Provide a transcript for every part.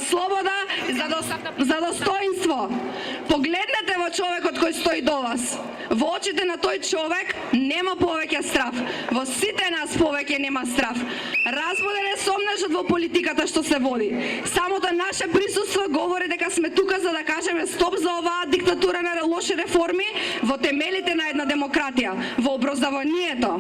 слобода, за достоинство. Погледнете во човекот кој стои до вас. Во очите на тој човек нема повеќе страф. Во сите нас повеќе нема страф. Разбуден е сомнежот во политиката што се води. Самото наше присуство говори дека сме тука за да кажеме стоп за оваа диктатура на лоши реформи во темелите на една демократија, во образованието.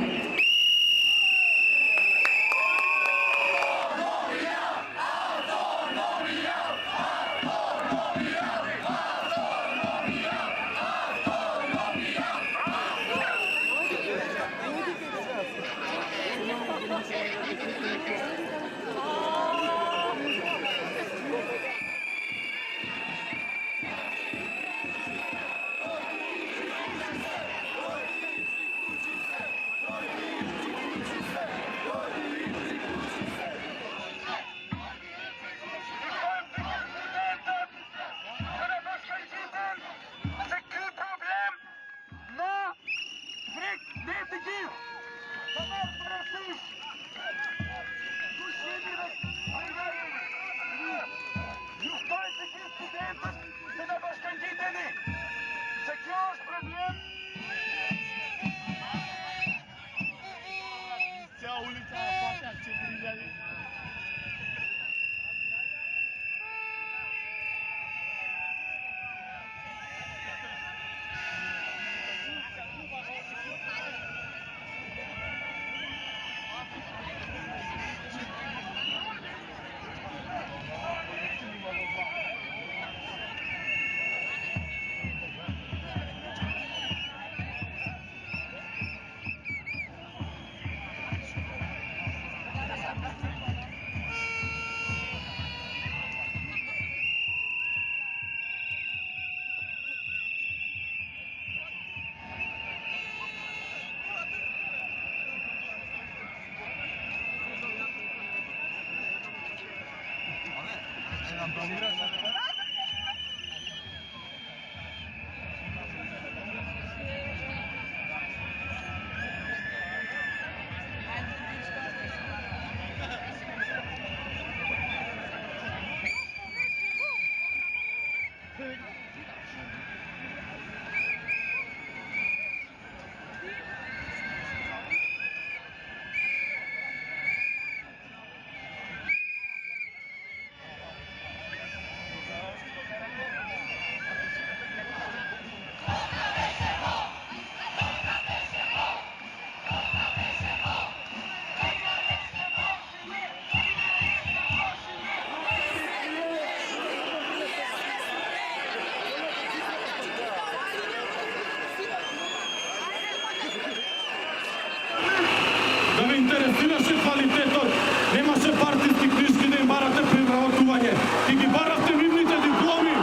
Да ви интересираше квалитетот, немаше партиски книжки да им барате при вработување и ги баравте нивните дипломи.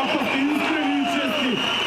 Ако сте искрени и честни,